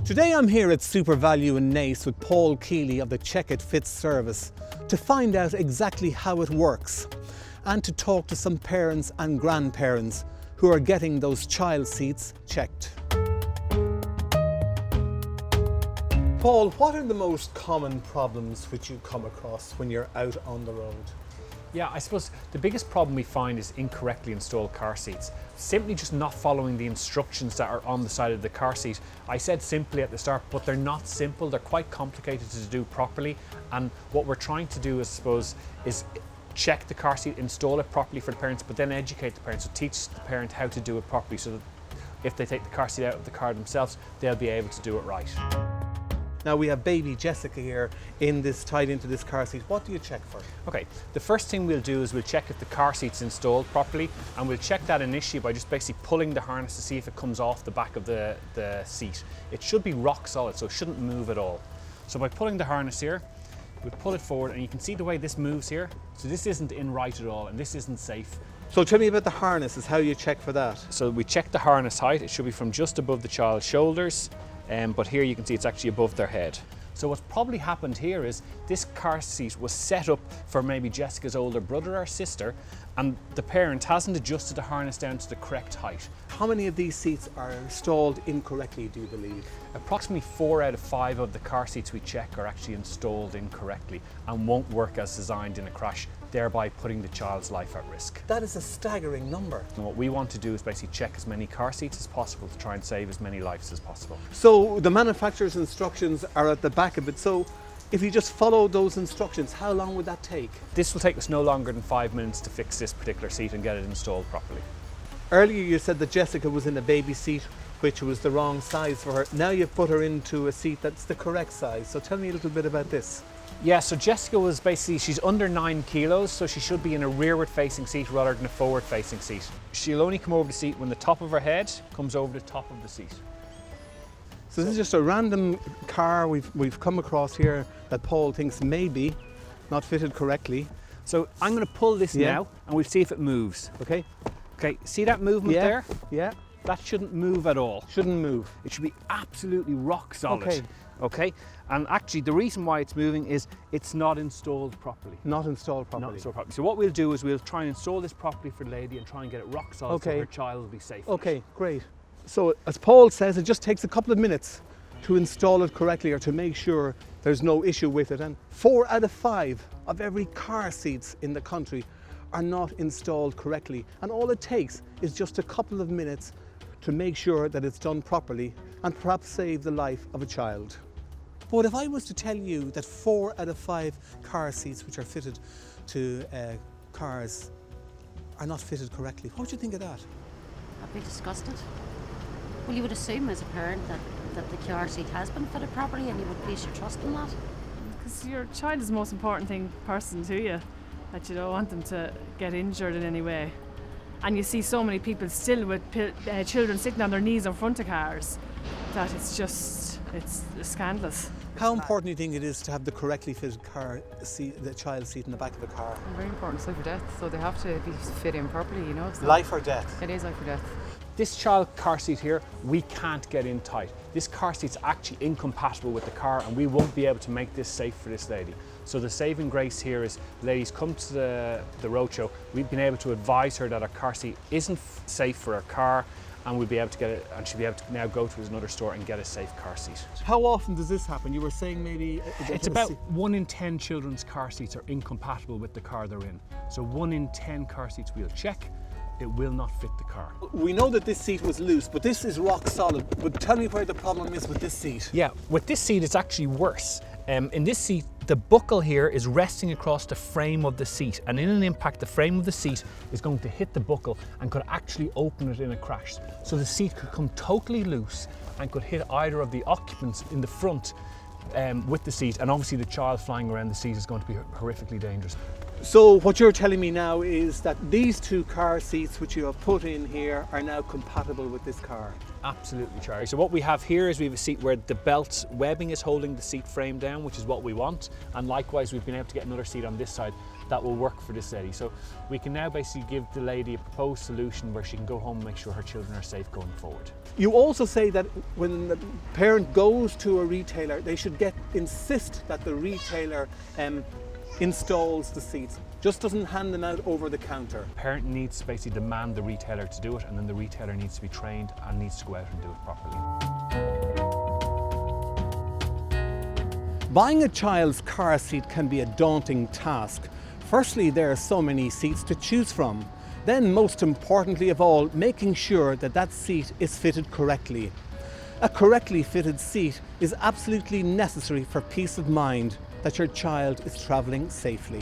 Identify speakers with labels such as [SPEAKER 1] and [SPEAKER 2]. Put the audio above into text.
[SPEAKER 1] Today I'm here at SuperValue in Naas with Paul Keeley of the Check It Fits service to find out exactly how it works and to talk to some parents and grandparents who are getting those child seats checked. Paul, what are the most common problems which you come across when you're out on the road?
[SPEAKER 2] Yeah, I suppose the biggest problem we find is incorrectly installed car seats. Simply just not following the instructions that are on the side of the car seat. I said simply at the start, but they're not simple. They're quite complicated to do properly. And what we're trying to do, I suppose, is check the car seat, install it properly for the parents, but then educate the parents. So teach the parent how to do it properly so that if they take the car seat out of the car themselves, they'll be able to do it right.
[SPEAKER 1] Now we have baby Jessica here tied into this car seat. What do you check for?
[SPEAKER 2] Okay, the first thing we'll do is we'll check if the car seat's installed properly, and we'll check that initially by just basically pulling the harness to see if it comes off the back of the seat. It should be rock solid, so it shouldn't move at all. So by pulling the harness here, we'll pull it forward, and you can see the way this moves here. So this isn't in right at all, and this isn't safe.
[SPEAKER 1] So tell me about the harnesses, how you check for that.
[SPEAKER 2] So we check the harness height. It should be from just above the child's shoulders. But here you can see it's actually above their head. So what's probably happened here is this car seat was set up for maybe Jessica's older brother or sister, and the parent hasn't adjusted the harness down to the correct height.
[SPEAKER 1] How many of these seats are installed incorrectly, do you believe?
[SPEAKER 2] Approximately 4 out of 5 of the car seats we check are actually installed incorrectly and won't work as designed in a crash, thereby putting the child's life at risk.
[SPEAKER 1] That is a staggering number.
[SPEAKER 2] And what we want to do is basically check as many car seats as possible to try and save as many lives as possible.
[SPEAKER 1] So the manufacturer's instructions are at the back of it. So if you just follow those instructions, how long would that take?
[SPEAKER 2] This will take us no longer than 5 minutes to fix this particular seat and get it installed properly.
[SPEAKER 1] Earlier you said that Jessica was in a baby seat, which was the wrong size for her. Now you've put her into a seat that's the correct size. So tell me a little bit about this.
[SPEAKER 2] Yeah, so Jessica was basically, she's under 9 kilos, so she should be in a rearward facing seat rather than a forward facing seat. She'll only come over the seat when the top of her head comes over the top of the seat.
[SPEAKER 1] So this is just a random car we've come across here that Paul thinks may be not fitted correctly.
[SPEAKER 2] So I'm going to pull this now and we'll see if it moves.
[SPEAKER 1] Okay.
[SPEAKER 2] Okay, see that movement there?
[SPEAKER 1] Yeah.
[SPEAKER 2] That shouldn't move at all.
[SPEAKER 1] Shouldn't move.
[SPEAKER 2] It should be absolutely rock solid.
[SPEAKER 1] Okay.
[SPEAKER 2] Okay, and actually the reason why it's moving is it's not installed properly.
[SPEAKER 1] Not installed properly.
[SPEAKER 2] Not installed properly. So what we'll do is we'll try and install this properly for the lady and try and get it rock solid so her child will be safe.
[SPEAKER 1] Okay, great. So as Paul says, it just takes a couple of minutes to install it correctly or to make sure there's no issue with it. And 4 out of 5 of every car seats in the country are not installed correctly. And all it takes is just a couple of minutes to make sure that it's done properly and perhaps save the life of a child. But if I was to tell you that 4 out of 5 car seats which are fitted to cars are not fitted correctly, what would you think of that?
[SPEAKER 3] I'd be disgusted. Well, you would assume as a parent that the car seat has been fitted properly and you would place your trust in that.
[SPEAKER 4] Because your child is the most important person to you, that you don't want them to get injured in any way. And you see so many people still with children sitting on their knees in front of cars that it's scandalous.
[SPEAKER 1] How important do you think it is to have the correctly fitted car seat, the child seat in the back of the car?
[SPEAKER 5] Very important, it's life or death, so they have to be fit in properly, you know. So
[SPEAKER 1] life or death?
[SPEAKER 5] It is life or death.
[SPEAKER 2] This child car seat here, we can't get in tight. This car seat's actually incompatible with the car and we won't be able to make this safe for this lady. So the saving grace here is ladies come to the roadshow, we've been able to advise her that her car seat isn't safe for her car and we'll be able to get it, and she'll be able to now go to another store and get a safe car seat.
[SPEAKER 1] How often does this happen? You were saying maybe...
[SPEAKER 2] It's about 1 in 10 children's car seats are incompatible with the car they're in. So 1 in 10 car seats we'll check, it will not fit the car.
[SPEAKER 1] We know that this seat was loose, but this is rock solid. But tell me where the problem is with this seat.
[SPEAKER 2] Yeah, with this seat it's actually worse. In this seat, the buckle here is resting across the frame of the seat, and in an impact, the frame of the seat is going to hit the buckle and could actually open it in a crash. So the seat could come totally loose and could hit either of the occupants in the front with the seat, and obviously the child flying around the seat is going to be horrifically dangerous.
[SPEAKER 1] So what you're telling me now is that these 2 car seats which you have put in here are now compatible with this car?
[SPEAKER 2] Absolutely, Charlie. So what we have here is we have a seat where the belt webbing is holding the seat frame down, which is what we want. And likewise, we've been able to get another seat on this side that will work for this lady. So we can now basically give the lady a proposed solution where she can go home and make sure her children are safe going forward.
[SPEAKER 1] You also say that when the parent goes to a retailer, they should insist that the retailer installs the seats, just doesn't hand them out over the counter.
[SPEAKER 2] Parent needs to basically demand the retailer to do it, and then the retailer needs to be trained and needs to go out and do it properly.
[SPEAKER 1] Buying a child's car seat can be a daunting task. Firstly, there are so many seats to choose from. Then, most importantly of all, making sure that that seat is fitted correctly. A correctly fitted seat is absolutely necessary for peace of mind that your child is travelling safely.